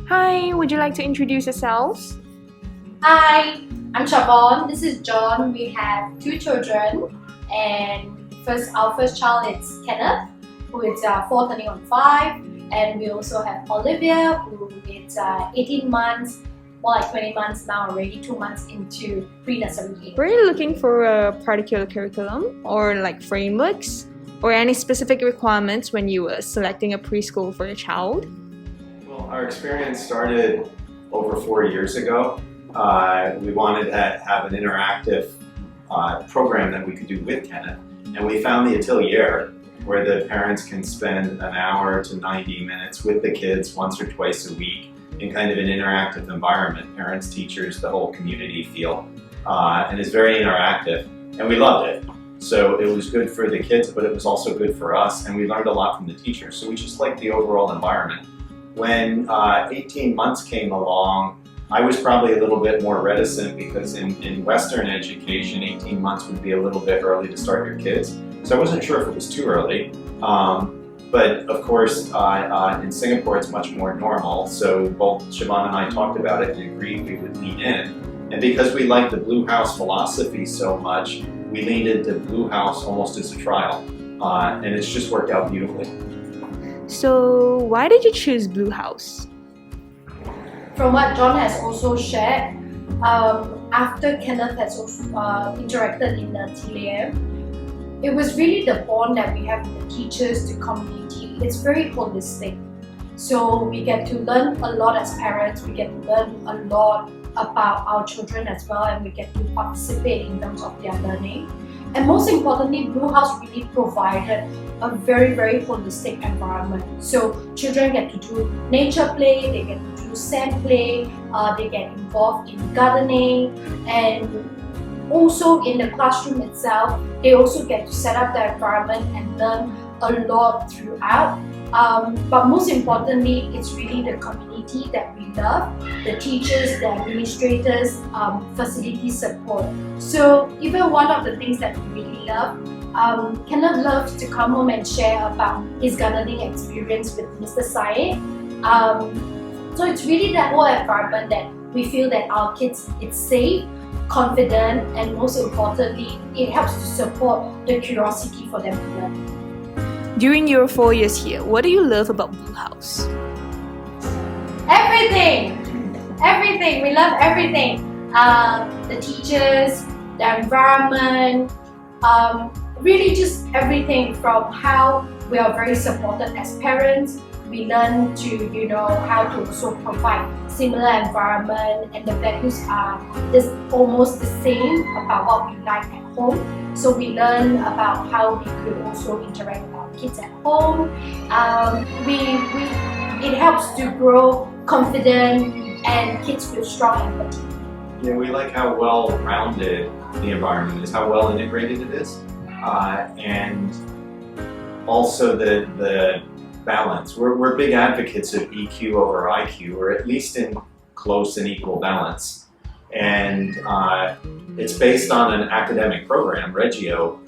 Hi, would you like to introduce yourselves? Hi, I'm Siobhan. This is John. We have two children, and our first child is Kenneth, who is 4 turning on 5, and we also have Olivia, who is 18 months, more like 20 months now already, 2 months into pre-nursery age. Were you looking for a particular curriculum or like frameworks or any specific requirements when you were selecting a preschool for your child? Well, our experience started over 4 years ago. We wanted to have an interactive program that we could do with Kenneth, and we found the Atelier, where the parents can spend an hour to 90 minutes with the kids once or twice a week in kind of an interactive environment. Parents, teachers, the whole community feel, and it's very interactive, and we loved it. So it was good for the kids, but it was also good for us, and we learned a lot from the teachers. So we just liked the overall environment. When 18 months came along, I was probably a little bit more reticent because in Western education, 18 months would be a little bit early to start your kids. So I wasn't sure if it was too early. But of course, in Singapore, it's much more normal. So both Siobhan and I talked about it and agreed we would lean in. And because we like the Blue House philosophy so much, we leaned into Blue House almost as a trial. And it's just worked out beautifully. So why did you choose Blue House? From what John has also shared, after Kenneth has also interacted in the Atelier, it was really the bond that we have with the teachers, the community. It's very holistic. So we get to learn a lot as parents, we get to learn a lot about our children as well, and we get to participate in terms of their learning. And most importantly, Blue House really provided a very, very holistic environment. So children get to do nature play, they get to do sand play, they get involved in gardening, and also in the classroom itself, they also get to set up the environment and learn a lot throughout. But most importantly, it's really the community that we love, the teachers, the administrators, facility support. So even one of the things that we really love, Kenneth loves to come home and share about his gardening experience with Mr. Syed. So it's really that whole environment that we feel that our kids, it's safe, confident, and most importantly, it helps to support the curiosity for them to learn. During your 4 years here, what do you love about Blue House? Everything! Everything! We love everything. The teachers, the environment, really just everything from how we are very supported as parents. We learn to, how to also provide similar environment, and the values are almost the same about what we like at home. So we learn about how we could also interact with our kids at home. It helps to grow confident and kids with strong empathy. Yeah, we like how well-rounded the environment is, how well integrated it is, and also the balance. We're big advocates of EQ over IQ, or at least in close and equal balance. And it's based on an academic program, Reggio,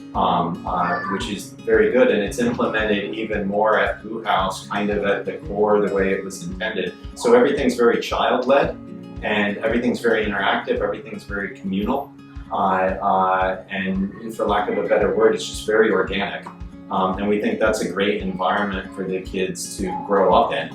which is very good, and it's implemented even more at Blue House, kind of at the core, the way it was intended. So everything's very child-led, and everything's very interactive, everything's very communal, and for lack of a better word, it's just very organic. And we think that's a great environment for the kids to grow up in.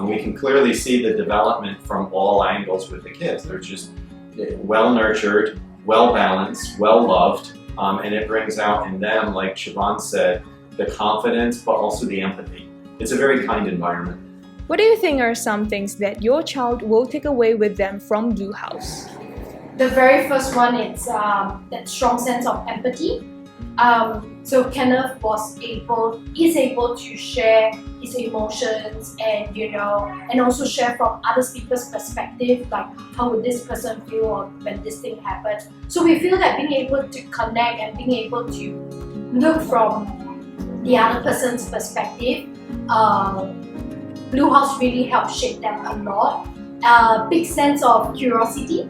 We can clearly see the development from all angles with the kids. They're just well-nurtured, well-balanced, well-loved, and it brings out in them, like Siobhan said, the confidence, but also the empathy. It's a very kind environment. What do you think are some things that your child will take away with them from Blue House? The very first one is that strong sense of empathy. So Kenneth is able to share his emotions and also share from other people's perspective, like how would this person feel when this thing happens. So we feel that being able to connect and being able to look from the other person's perspective, Blue House really helps shape them a lot. Big sense of curiosity.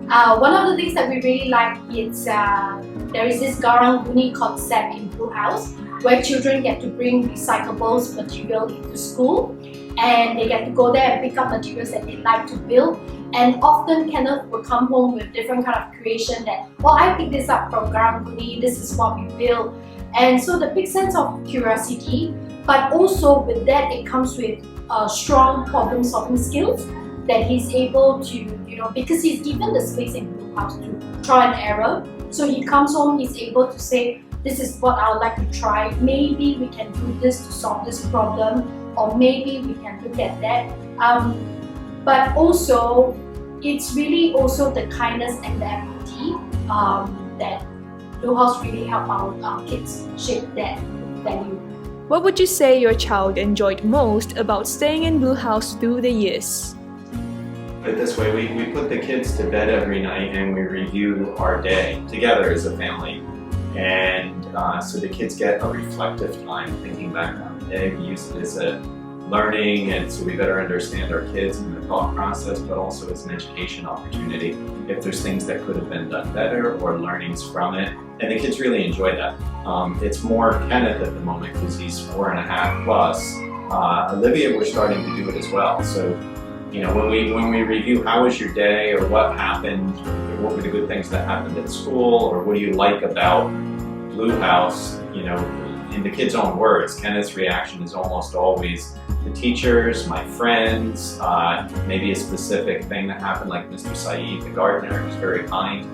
One of the things that we really like is there is this Garang Guni concept in Blue House, where children get to bring recyclables material into school, and they get to go there and pick up materials that they like to build. And often Kenneth will come home with different kind of creation that, well, I picked this up from Garanguni, this is what we built. And so the big sense of curiosity, but also with that it comes with strong problem solving skills that he's able to, because he's given the space in Blue House to try and error. So he comes home, he's able to say, this is what I would like to try, maybe we can do this to solve this problem, or maybe we can look at that. But also, it's really also the kindness and the empathy that Blue House really help our kids shape that value. What would you say your child enjoyed most about staying in Blue House through the years? Put it this way, we put the kids to bed every night and we review our day together as a family. And so the kids get a reflective time thinking back on the day. We use it as a learning, and so we better understand our kids and their thought process, but also as an education opportunity if there's things that could have been done better or learnings from it. And the kids really enjoy that. It's more Kenneth at the moment because he's 4.5 plus. Olivia, we're starting to do it as well. So, when we review how was your day or what happened, or what were the good things that happened at school, or what do you like about Blue House, in the kids' own words, Kenneth's reaction is almost always the teachers, my friends, maybe a specific thing that happened like Mr. Saeed, the gardener, who's very kind.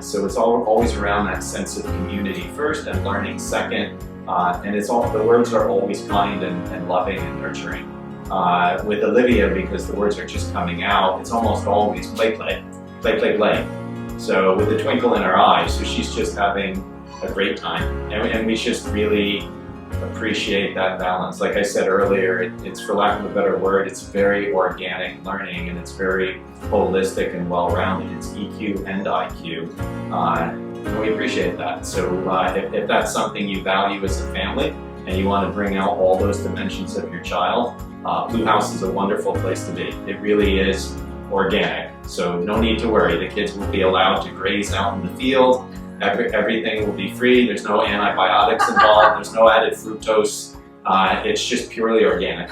So it's always around that sense of community first and learning second. And the words are always kind and loving and nurturing. With Olivia, because the words are just coming out, it's almost always play. So with a twinkle in her eye, so she's just having a great time. And we just really appreciate that balance. Like I said earlier, it's, for lack of a better word, it's very organic learning, and it's very holistic and well-rounded. It's EQ and IQ. And we appreciate that. So if that's something you value as a family, and you want to bring out all those dimensions of your child, Blue House is a wonderful place to be. It really is organic, so no need to worry. The kids will be allowed to graze out in the field. Everything will be free. There's no antibiotics involved. There's no added fructose. It's just purely organic.